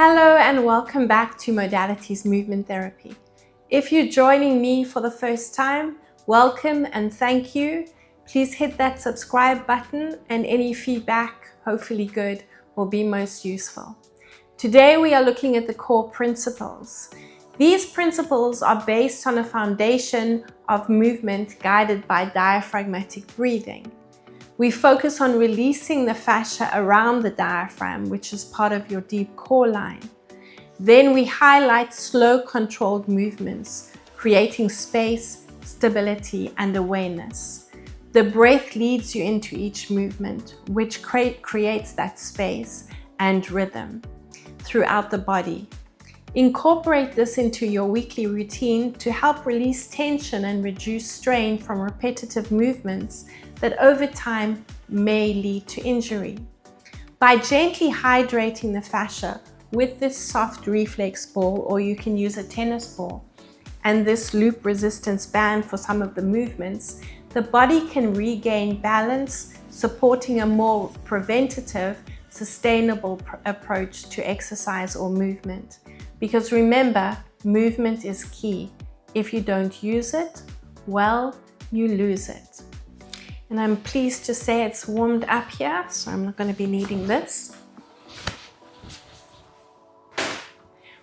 Hello and welcome back to Modalities Movement Therapy. If you're joining me for the first time, welcome and thank you. Please hit that subscribe button and any feedback, hopefully good, will be most useful. Today we are looking at the core principles. These principles are based on a foundation of movement guided by diaphragmatic breathing. We focus on releasing the fascia around the diaphragm, which is part of your deep core line. Then we highlight slow, controlled movements, creating space, stability, and awareness. The breath leads you into each movement, which creates that space and rhythm throughout the body. Incorporate this into your weekly routine to help release tension and reduce strain from repetitive movements that over time may lead to injury. By gently hydrating the fascia with this soft reflex ball, or you can use a tennis ball, and this loop resistance band for some of the movements, the body can regain balance, supporting a more preventative, sustainable approach to exercise or movement. Because remember, movement is key. If you don't use it, well, you lose it. And I'm pleased to say it's warmed up here, so I'm not going to be needing this.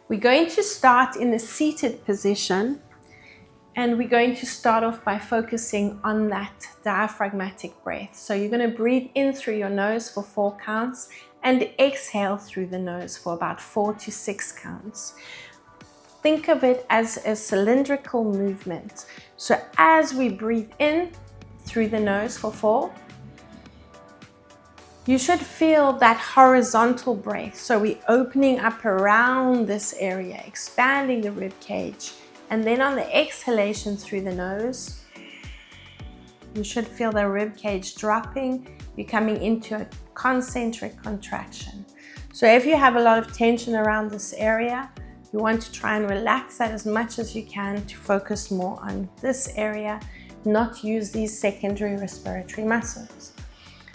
We're going to start in a seated position, and we're going to start off by focusing on that diaphragmatic breath. So you're going to breathe in through your nose for 4 counts and exhale through the nose for about 4 to 6 counts. Think of it as a cylindrical movement. So as we breathe in through the nose for 4, you should feel that horizontal breath. So we're opening up around this area, expanding the rib cage. And then on the exhalation through the nose, you should feel the rib cage dropping, you're coming into a concentric contraction. So if you have a lot of tension around this area, you want to try and relax that as much as you can to focus more on this area, not use these secondary respiratory muscles.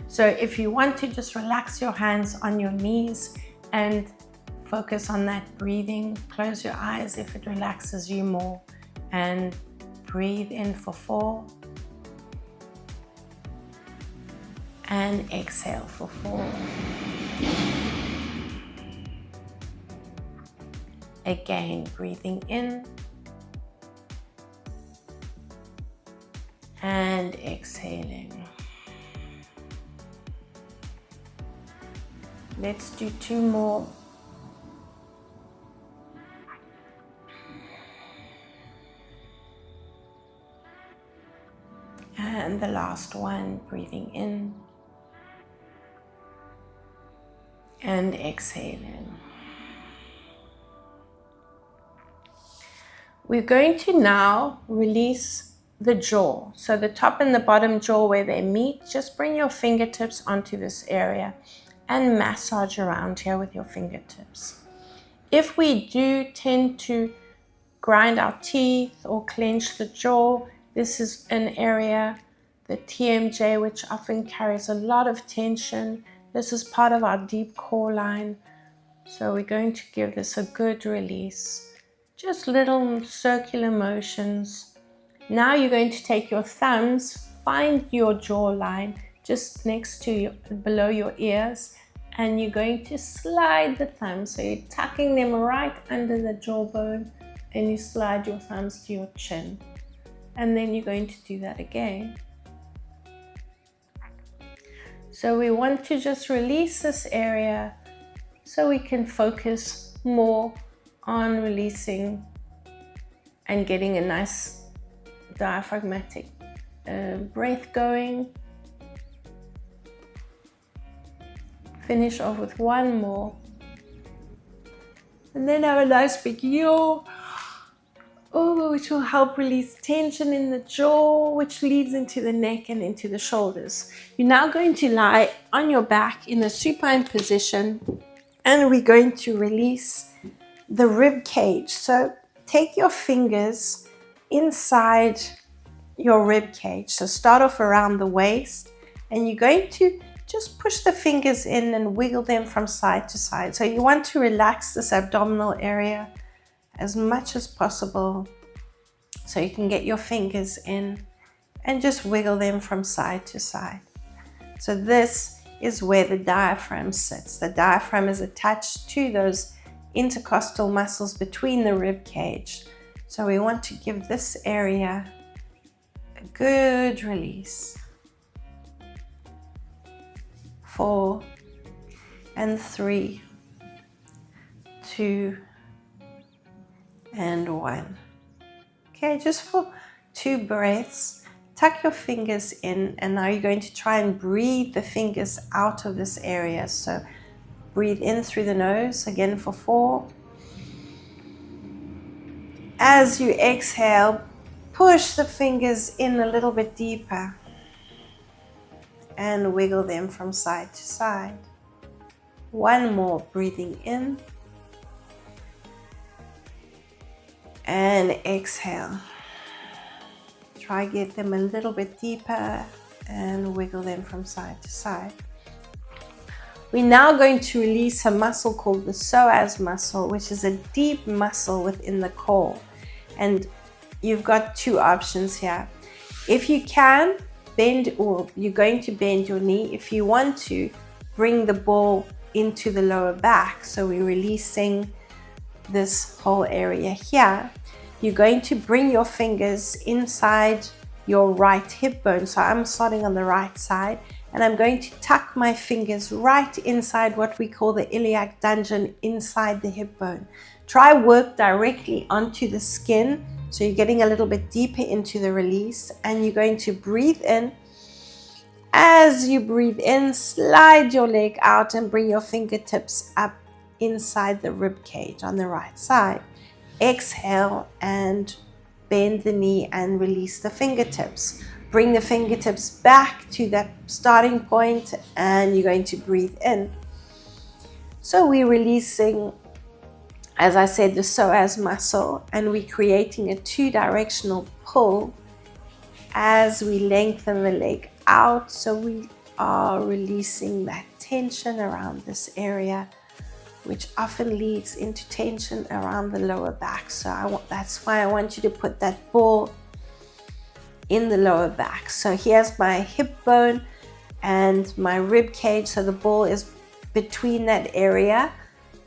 So if you want to just relax your hands on your knees and focus on that breathing, close your eyes if it relaxes you more, and breathe in for 4 and exhale for 4. Again, breathing in and exhaling. Let's do 2 more. And the last one, breathing in and exhaling. We're going to now release the jaw. So the top and the bottom jaw where they meet, just bring your fingertips onto this area and massage around here with your fingertips. If we do tend to grind our teeth or clench the jaw, this is an area, the TMJ, which often carries a lot of tension. This is part of our deep core line. So we're going to give this a good release. Just little circular motions. Now you're going to take your thumbs, find your jawline just next to below your ears, and you're going to slide the thumbs. So you're tucking them right under the jawbone, and you slide your thumbs to your chin. And then you're going to do that again. So we want to just release this area so we can focus more on releasing and getting a nice diaphragmatic breath going. Finish off with 1 more. And then have a nice big yaw. Which will help release tension in the jaw, which leads into the neck and into the shoulders. You're now going to lie on your back in a supine position, and we're going to release the rib cage. So take your fingers inside your rib cage. So start off around the waist, and you're going to just push the fingers in and wiggle them from side to side. So you want to relax this abdominal area as much as possible. So you can get your fingers in and just wiggle them from side to side. So this is where the diaphragm sits. The diaphragm is attached to those intercostal muscles between the rib cage. So we want to give this area a good release. 4 and 3, 2 and 1. Okay, just for 2 breaths, tuck your fingers in, and now you're going to try and breathe the fingers out of this area. So breathe in through the nose again for 4. As you exhale, push the fingers in a little bit deeper and wiggle them from side to side. 1 more, breathing in and exhale. Try get them a little bit deeper and wiggle them from side to side. We're now going to release a muscle called the psoas muscle, which is a deep muscle within the core. And you've got 2 options here. If you can, bend, or you're going to bend your knee. If you want to, bring the ball into the lower back. So we're releasing this whole area here. You're going to bring your fingers inside your right hip bone. So I'm starting on the right side, and I'm going to tuck my fingers right inside what we call the iliac dungeon, inside the hip bone. Try work directly onto the skin, so you're getting a little bit deeper into the release, and you're going to breathe in. As you breathe in, slide your leg out and bring your fingertips up inside the rib cage on the right side. Exhale and bend the knee and release the fingertips. Bring the fingertips back to that starting point, and you're going to breathe in. So we're releasing, as I said, the psoas muscle, and we're creating a 2-directional pull as we lengthen the leg out. So we are releasing that tension around this area, which often leads into tension around the lower back. So that's why I want you to put that ball in the lower back. So here's my hip bone and my rib cage. So the ball is between that area,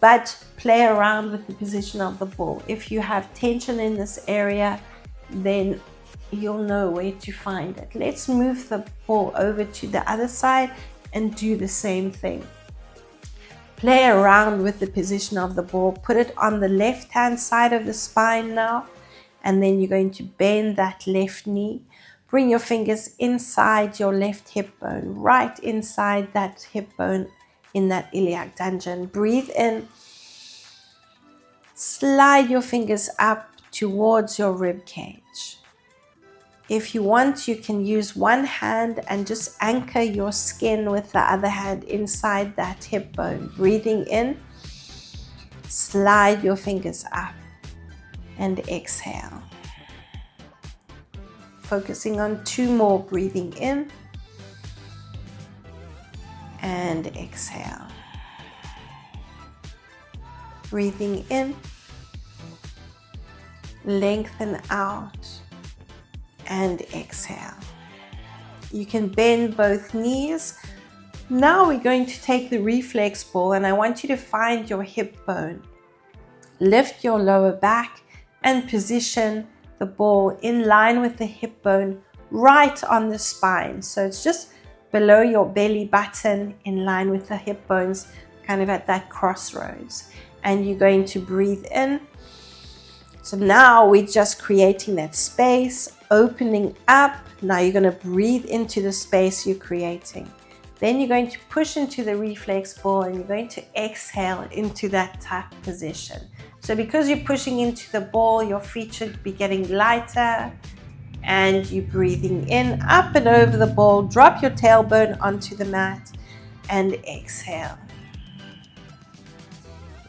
but play around with the position of the ball. If you have tension in this area, then you'll know where to find it. Let's move the ball over to the other side and do the same thing. Play around with the position of the ball. Put it on the left-hand side of the spine now, and then you're going to bend that left knee. Bring your fingers inside your left hip bone, right inside that hip bone in that iliac dungeon. Breathe in. Slide your fingers up towards your rib cage. If you want, you can use one hand and just anchor your skin with the other hand inside that hip bone. Breathing in, slide your fingers up and exhale. Focusing on 2 more, breathing in and exhale. Breathing in, lengthen out and exhale. You can bend both knees. Now we're going to take the reflex ball, and I want you to find your hip bone. Lift your lower back and position the ball in line with the hip bone right on the spine. So it's just below your belly button, in line with the hip bones, kind of at that crossroads. And you're going to breathe in. So now we're just creating that space, opening up. Now you're going to breathe into the space you're creating. Then you're going to push into the reflex ball, and you're going to exhale into that tuck position. So because you're pushing into the ball, your feet should be getting lighter, and you're breathing in, up and over the ball. Drop your tailbone onto the mat and exhale.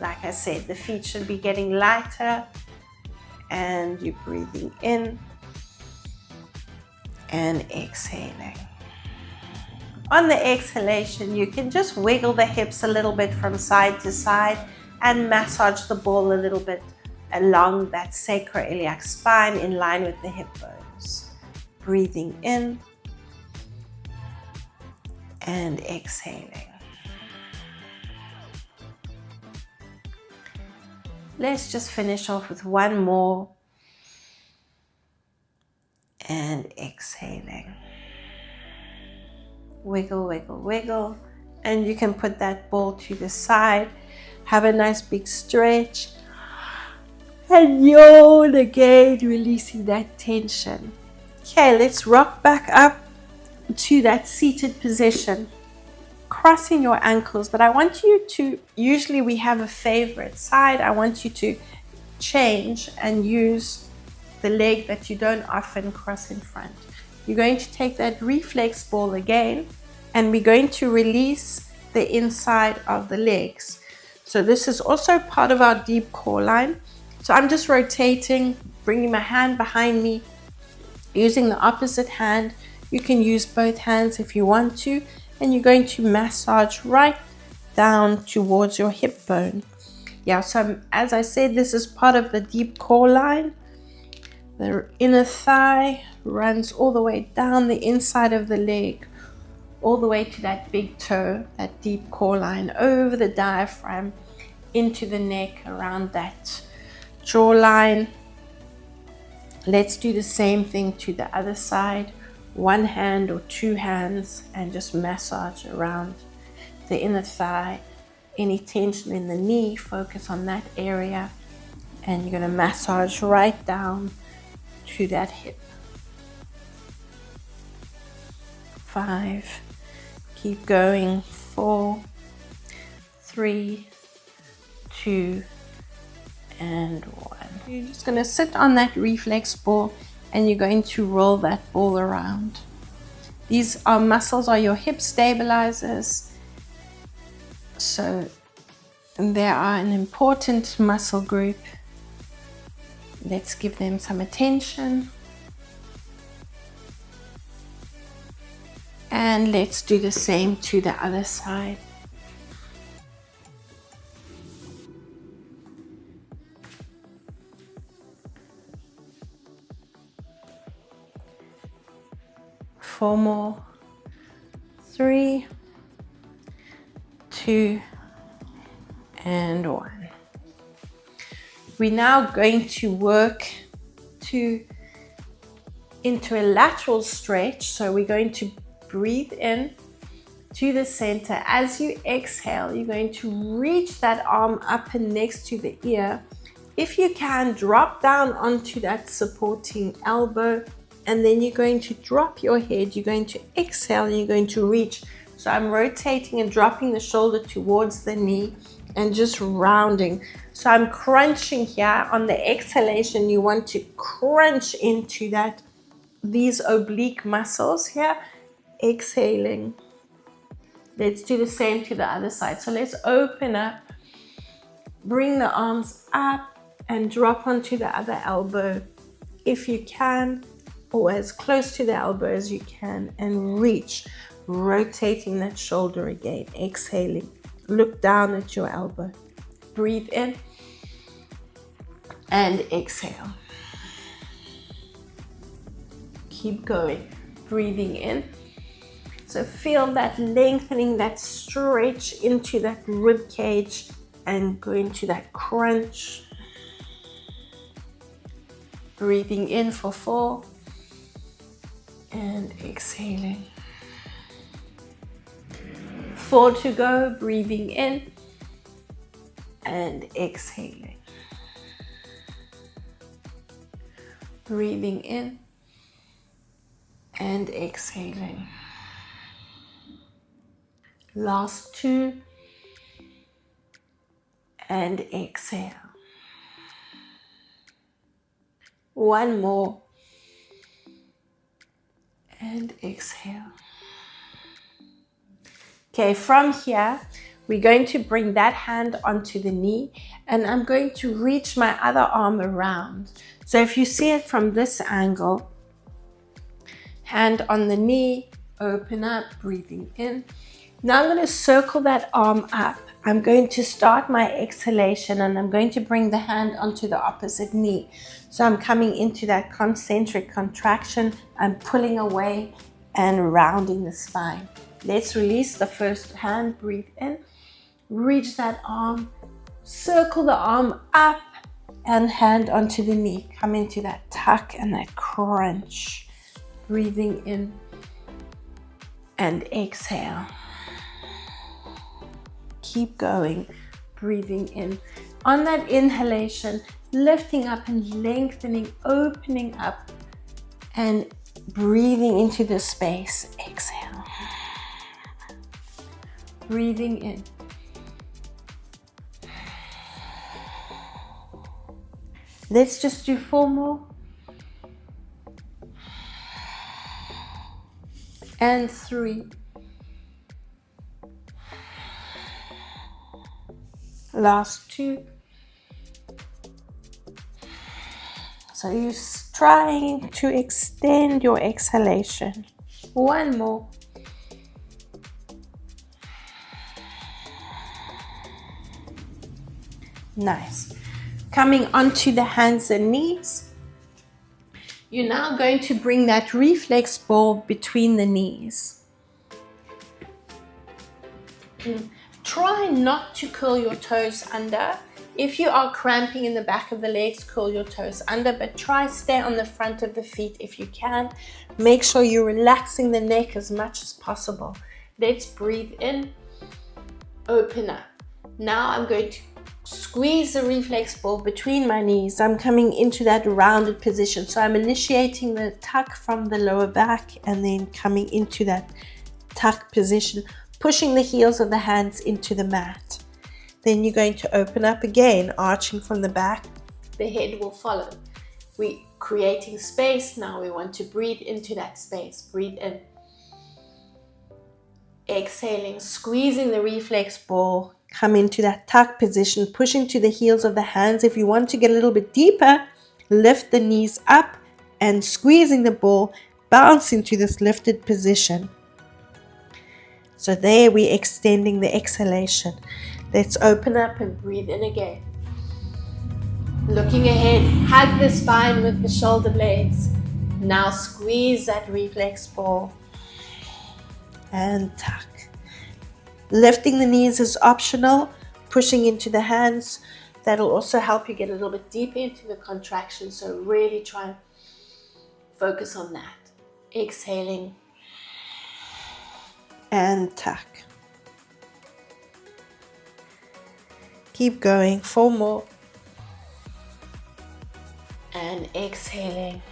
Like I said, the feet should be getting lighter, and you're breathing in and exhaling. On the exhalation, you can just wiggle the hips a little bit from side to side and massage the ball a little bit along that sacroiliac spine in line with the hip bones. Breathing in and exhaling. Let's just finish off with one more. And exhaling. Wiggle, wiggle, wiggle. And you can put that ball to the side. Have a nice big stretch. And yawn again, releasing that tension. Okay, let's rock back up to that seated position. Crossing your ankles, but I want you to, usually we have a favorite side. I want you to change and use the leg that you don't often cross in front. You're going to take that reflex ball again, and we're going to release the inside of the legs. So this is also part of our deep core line. So I'm just rotating, bringing my hand behind me, using the opposite hand. You can use both hands if you want to, and you're going to massage right down towards your hip bone. Yeah, so as I said, this is part of the deep core line. The inner thigh runs all the way down the inside of the leg, all the way to that big toe, that deep core line, over the diaphragm, into the neck, around that jawline. Let's do the same thing to the other side. One hand or two hands, and just massage around the inner thigh. Any tension in the knee, focus on that area, and you're going to massage right down to that hip. 5, keep going. 4, 3, 2, and 1. You're just going to sit on that reflex ball, and you're going to roll that ball around. These are muscles, are your hip stabilizers. So they are an important muscle group. Let's give them some attention. And let's do the same to the other side. Four more. 3, 2, and 1. We're now going to work into a lateral stretch. So we're going to breathe in to the center. As you exhale, you're going to reach that arm up and next to the ear. If you can, drop down onto that supporting elbow, and then you're going to drop your head. You're going to exhale and you're going to reach. So I'm rotating and dropping the shoulder towards the knee and just rounding. So I'm crunching here. On the exhalation, you want to crunch into these oblique muscles here. Exhaling. Let's do the same to the other side. So let's open up, bring the arms up and drop onto the other elbow if you can, or as close to the elbow as you can, and reach, rotating that shoulder again. Exhaling. Look down at your elbow. Breathe in and exhale. Keep going. Breathing in. So feel that lengthening, that stretch into that rib cage, and go into that crunch. Breathing in for 4 and exhaling. 4 to go. Breathing in and exhaling. Breathing in and exhaling. Last 2 and exhale. 1 more and exhale. Okay, from here, we're going to bring that hand onto the knee, and I'm going to reach my other arm around. So if you see it from this angle, hand on the knee, open up, breathing in. Now I'm going to circle that arm up. I'm going to start my exhalation and I'm going to bring the hand onto the opposite knee. So I'm coming into that concentric contraction. I'm pulling away and rounding the spine. Let's release the first hand, breathe in, reach that arm, circle the arm up and hand onto the knee. Come into that tuck and that crunch. Breathing in and exhale. Keep going, breathing in. On that inhalation, lifting up and lengthening, opening up and breathing into the space. Exhale. Breathing in. Let's just do 4 more. And 3. Last 2. So you're trying to extend your exhalation. 1 more. Nice. Coming onto the hands and knees. You're now going to bring that reflex ball between the knees. Try not to curl your toes under. If you are cramping in the back of the legs, curl your toes under, but try stay on the front of the feet if you can. Make sure you're relaxing the neck as much as possible. Let's breathe in, open up. Now I'm going to squeeze the reflex ball between my knees. I'm coming into that rounded position. So I'm initiating the tuck from the lower back and then coming into that tuck position, pushing the heels of the hands into the mat. Then you're going to open up again, arching from the back. The head will follow. We're creating space. Now we want to breathe into that space. Breathe in. Exhaling, squeezing the reflex ball. Come into that tuck position, pushing to the heels of the hands. If you want to get a little bit deeper, lift the knees up and squeezing the ball, bounce into this lifted position. So there we're extending the exhalation. Let's open up and breathe in again. Looking ahead, hug the spine with the shoulder blades. Now squeeze that reflex ball and tuck. Lifting the knees is optional, pushing into the hands. That'll also help you get a little bit deeper into the contraction. So really try and focus on that. Exhaling and tuck. Keep going, 4 more. And exhaling.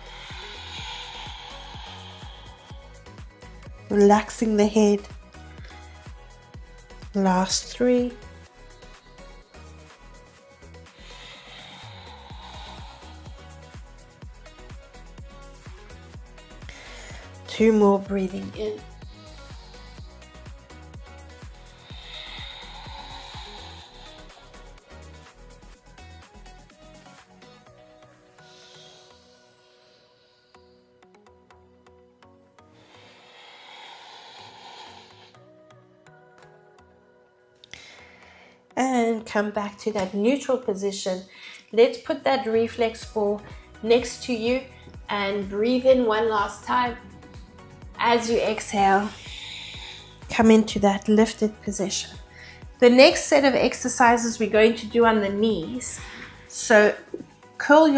Relaxing the head. Last 3. Two more, breathing in. And come back to that neutral position. Let's put that reflex ball next to you and breathe in one last time. As you exhale, come into that lifted position. The next set of exercises we're going to do on the knees. So fold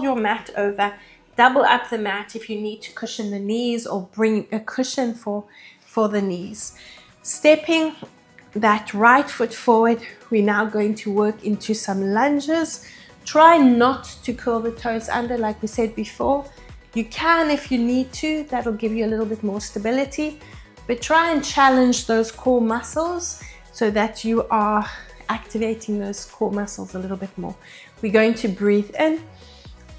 your mat over, double up the mat if you need to cushion the knees or bring a cushion for the knees. Stepping that right foot forward, we're now going to work into some lunges. Try not to curl the toes under like we said before. You can if you need to, that'll give you a little bit more stability, but try and challenge those core muscles so that you are activating those core muscles a little bit more. We're going to breathe in,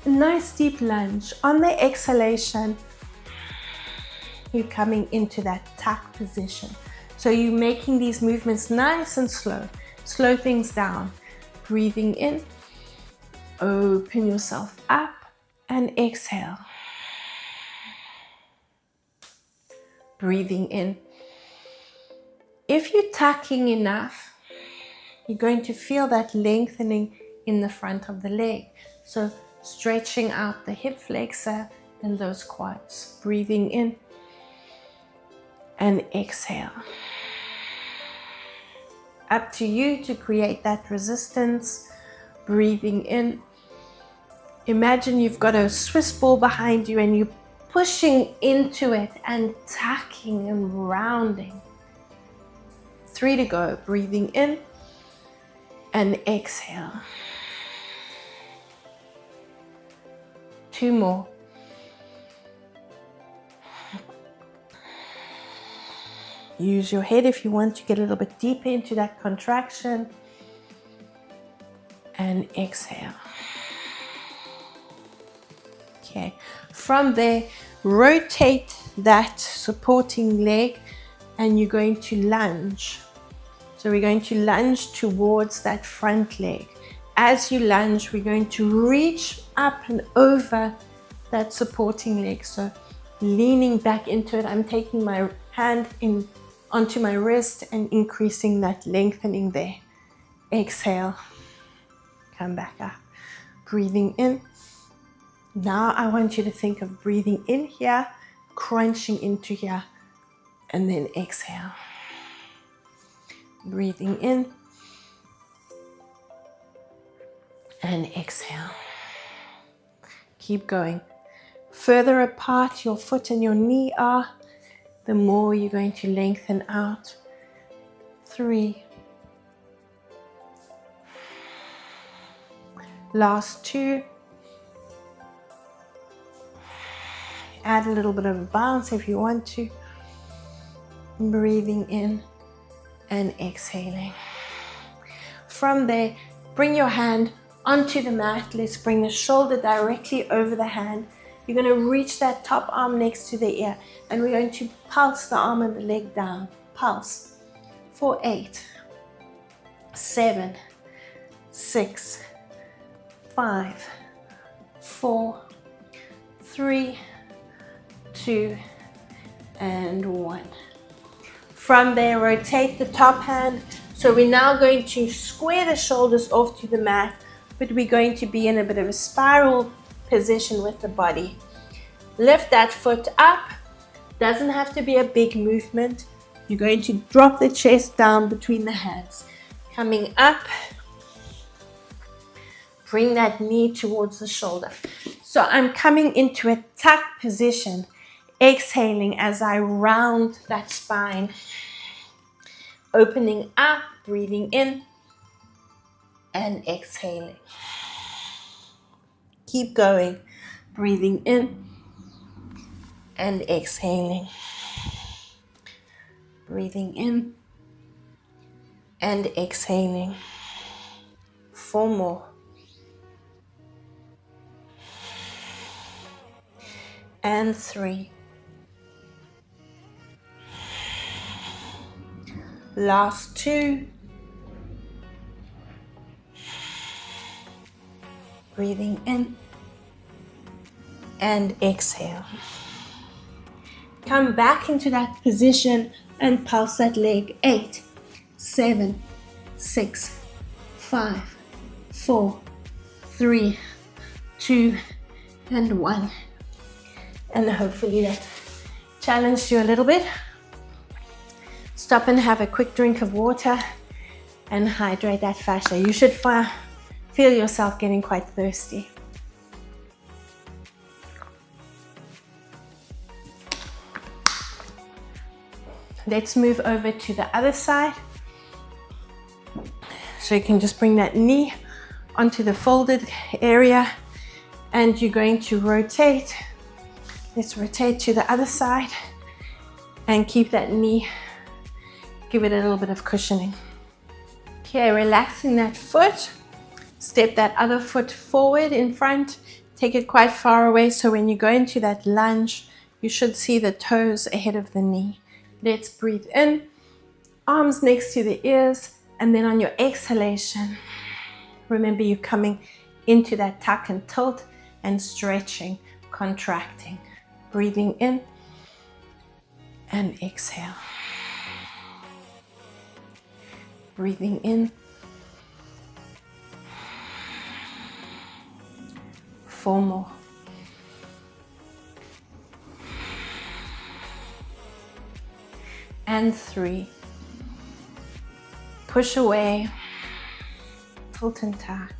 a nice deep lunge. On the exhalation, you're coming into that tuck position. So you're making these movements nice and slow. Slow things down. Breathing in, open yourself up and exhale. breathing in. If you're tucking enough, you're going to feel that lengthening in the front of the leg. So stretching out the hip flexor and those quads. Breathing in and exhale. Up to you to create that resistance. Breathing in. Imagine you've got a Swiss ball behind you and you're pushing into it and tucking and rounding. 3 to go. Breathing in and exhale. 2 more. Use your head if you want to get a little bit deeper into that contraction. And exhale. Okay. From there, rotate that supporting leg and you're going to lunge. So we're going to lunge towards that front leg. As you lunge, we're going to reach up and over that supporting leg. So leaning back into it, I'm taking my hand in onto my wrist and increasing that lengthening there. Exhale. Come back up. Breathing in. Now I want you to think of breathing in here, crunching into here, and then exhale. Breathing in and exhale. Keep going. Further apart your foot and your knee are, the more you're going to lengthen out. 3. Last 2. Add a little bit of bounce if you want to. Breathing in and exhaling. From there, bring your hand onto the mat. Let's bring the shoulder directly over the hand. You're going to reach that top arm next to the ear and we're going to pulse the arm and the leg down. Pulse. For 8, 7, 6, 5, 4, 3, 2, and 1. From there, rotate the top hand. So we're now going to square the shoulders off to the mat, but we're going to be in a bit of a spiral position with the body. Lift that foot up. Doesn't have to be a big movement. You're going to drop the chest down between the hands. Coming up. Bring that knee towards the shoulder. So I'm coming into a tuck position. Exhaling as I round that spine. Opening up, breathing in and exhaling. Keep going. Breathing in and exhaling. Breathing in and exhaling. 4 more. And 3. Last 2. Breathing in and exhale. Come back into that position and pulse that leg. 8, 7, 6, 5, 4, 3, 2, and 1. And hopefully that challenged you a little bit. Stop and have a quick drink of water and hydrate that fascia. You should feel yourself getting quite thirsty. Let's move over to the other side. So you can just bring that knee onto the folded area and you're going to rotate. Let's rotate to the other side and keep that knee, give it a little bit of cushioning. Okay, relaxing that foot. Step that other foot forward in front. Take it quite far away so when you go into that lunge, you should see the toes ahead of the knee. Let's breathe in, arms next to the ears, and then on your exhalation, remember you're coming into that tuck and tilt and stretching, contracting. Breathing in and exhale. Breathing in. 4 more. And 3. Push away. Tilt and tack.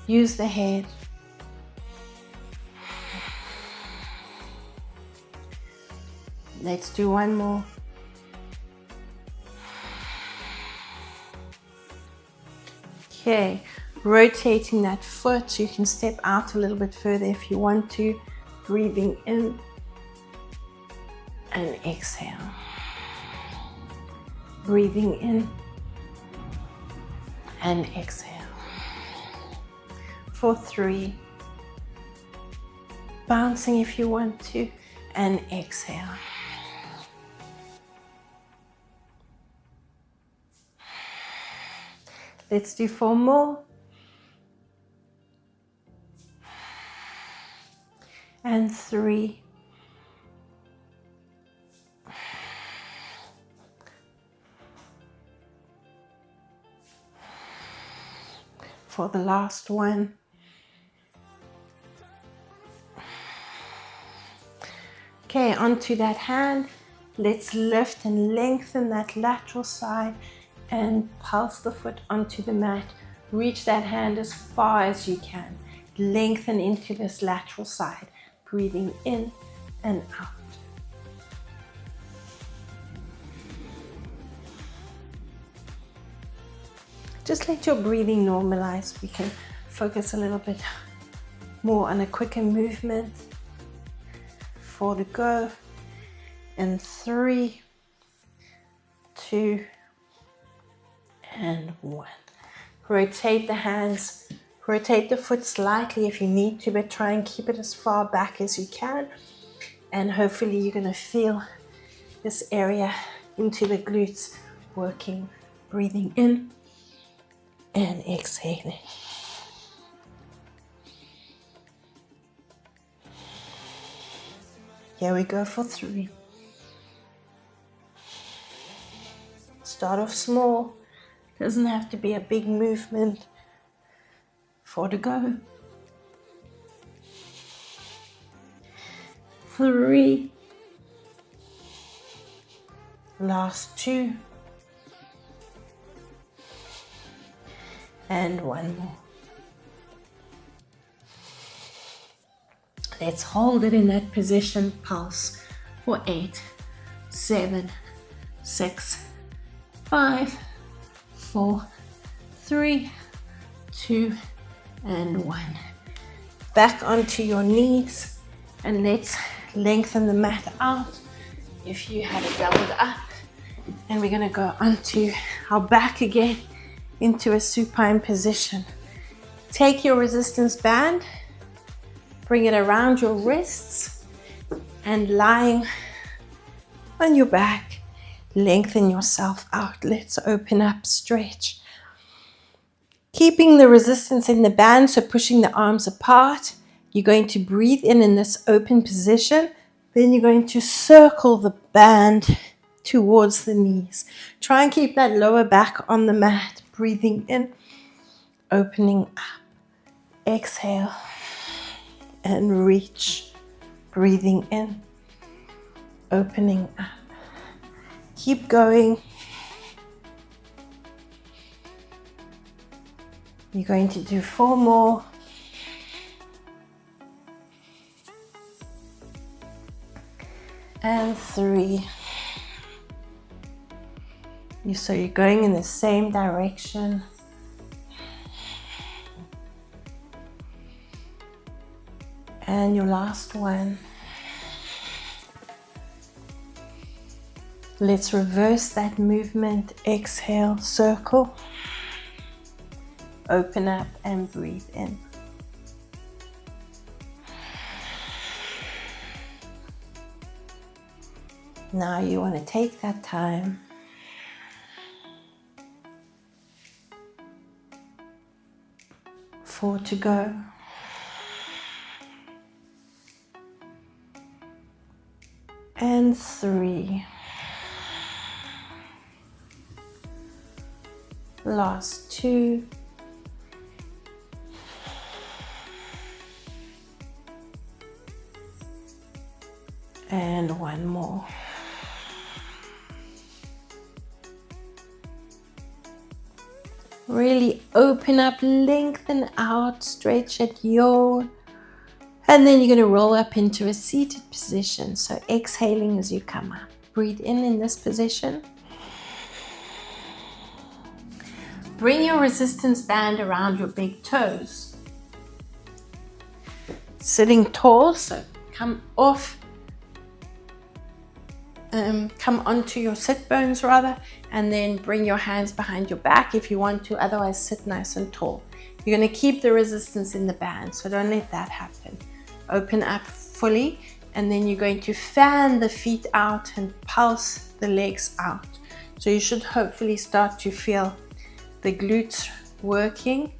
Use the head. Let's do 1 more. Okay, rotating that foot so you can step out a little bit further if you want to. Breathing in and exhale. Breathing in and exhale. For 3. Bouncing if you want to, and exhale. Let's do 4 more. And 3. For the last one. Okay, onto that hand. Let's lift and lengthen that lateral side and pulse the foot onto the mat. Reach that hand as far as you can. Lengthen into this lateral side. Breathing in and out. Just let your breathing normalize. We can focus a little bit more on a quicker movement. 4 to go. And 3, 2, and 1. Rotate the hands. Rotate the foot slightly if you need to, but try and keep it as far back as you can. And hopefully you're going to feel this area into the glutes working. Breathing in and exhaling. Here we go for 3. Start off small. Doesn't have to be a big movement. 4 to go. 3. Last 2. And 1 more. Let's hold it in that position. Pulse for 8, 7, 6, 5, 4, 3, 2, and 1. Back onto your knees and let's lengthen the mat out if you had it doubled up. And we're going to go onto our back again into a supine position. Take your resistance band, bring it around your wrists, and lying on your back, lengthen yourself out. Let's open up, stretch. Keeping the resistance in the band, so pushing the arms apart. You're going to breathe in this open position. Then you're going to circle the band towards the knees. Try and keep that lower back on the mat. Breathing in, opening up. Exhale and reach. Breathing in, opening up. Keep going. You're going to do 4 more. And 3. So you're going in the same direction. And your last one. Let's reverse that movement. Exhale, circle. Open up and breathe in. Now you want to take that time four to go. And and 3. Last 2. And 1 more. Really open up, lengthen out, stretch at yawn. And then you're going to roll up into a seated position. So exhaling as you come up. Breathe in this position. Bring your resistance band around your big toes. Sitting tall, so come off. Come onto your sit bones rather, and then bring your hands behind your back if you want to, otherwise sit nice and tall. You're going to keep the resistance in the band, so don't let that happen. Open up fully, and then you're going to fan the feet out and pulse the legs out. So you should hopefully start to feel the glutes working.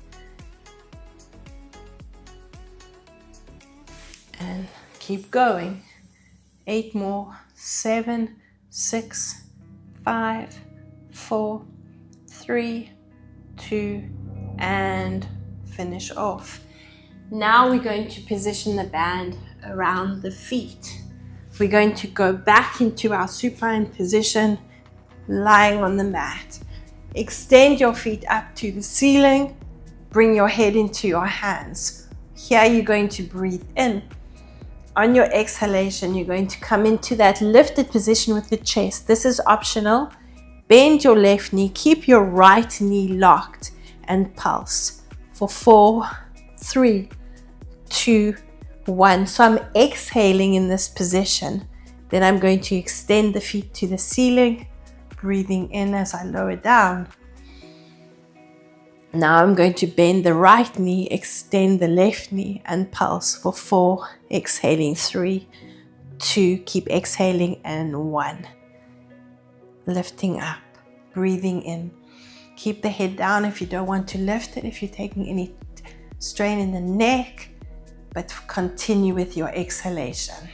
And keep going. 8 more. 7, 6, 5, 4, 3, 2, and finish off. Now we're going to position the band around the feet. We're going to go back into our supine position, lying on the mat. Extend your feet up to the ceiling. Bring your head into your hands. Here you're going to breathe in. On your exhalation, you're going to come into that lifted position with the chest. This is optional. Bend your left knee, keep your right knee locked, and pulse for 4, 3, 2, 1. So I'm exhaling in this position. Then I'm going to extend the feet to the ceiling, breathing in as I lower down. Now I'm going to bend the right knee, extend the left knee, and pulse for 4, exhaling 3, 2, keep exhaling, and 1. Lifting up, breathing in. Keep the head down if you don't want to lift it, if you're taking any strain in the neck, but continue with your exhalation.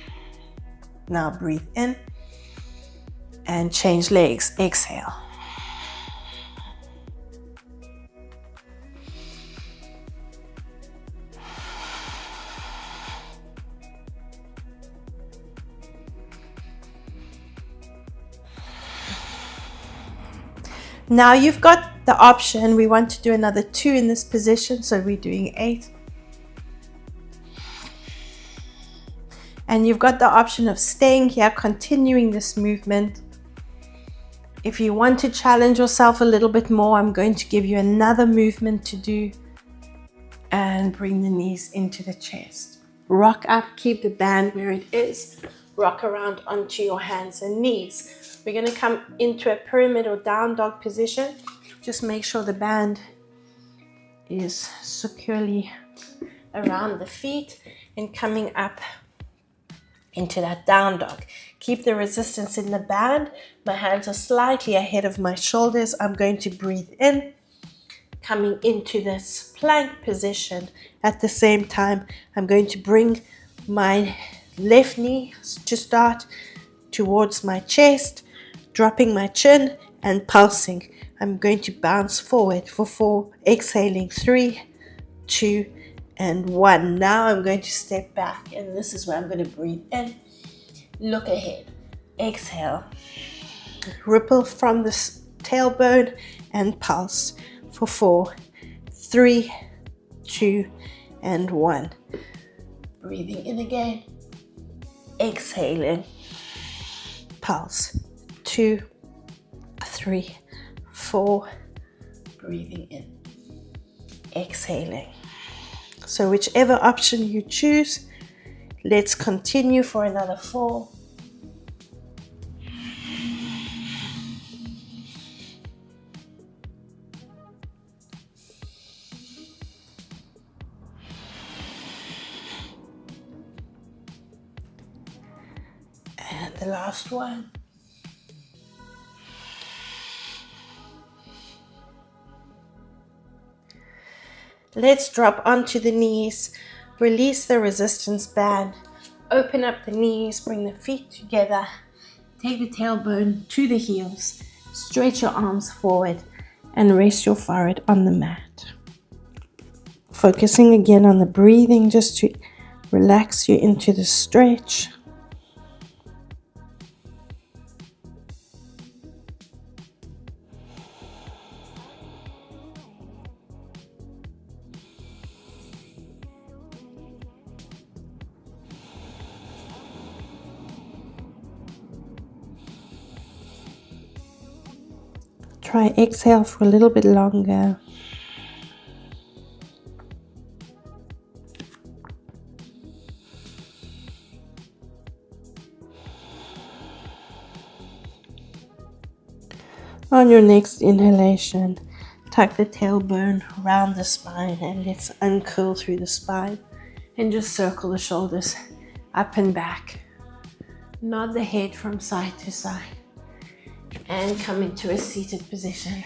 Now breathe in and change legs. Exhale. Now you've got the option, we want to do another 2 in this position, so we're doing 8. And you've got the option of staying here, continuing this movement. If you want to challenge yourself a little bit more, I'm going to give you another movement to do. And bring the knees into the chest. Rock up, keep the band where it is. Rock around onto your hands and knees. We're going to come into a pyramid or down dog position. Just make sure the band is securely around the feet and coming up into that down dog. Keep the resistance in the band. My hands are slightly ahead of my shoulders. I'm going to breathe in, coming into this plank position. At the same time, I'm going to bring my left knee to start towards my chest, dropping my chin and pulsing. I'm going to bounce forward for 4, exhaling 3, 2, and 1. Now I'm going to step back, and this is where I'm going to breathe in, look ahead, exhale, ripple from the tailbone and pulse for 4, 3, 2, and 1. Breathing in again, exhaling, pulse, 2, 3, 4, breathing in, exhaling. So whichever option you choose, let's continue for another 4. And the last one. Let's drop onto the knees, release the resistance band, open up the knees, bring the feet together, Take the tailbone to the heels, stretch your arms forward, and rest your forehead on the mat. Focusing again on the breathing, just to relax you into the stretch. Try exhale for a little bit longer. On your next inhalation, tuck the tailbone around the spine and let's uncurl through the spine and just circle the shoulders up and back. Nod the head from side to side and come into a seated position.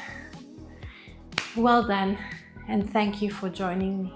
Well done, and thank you for joining me.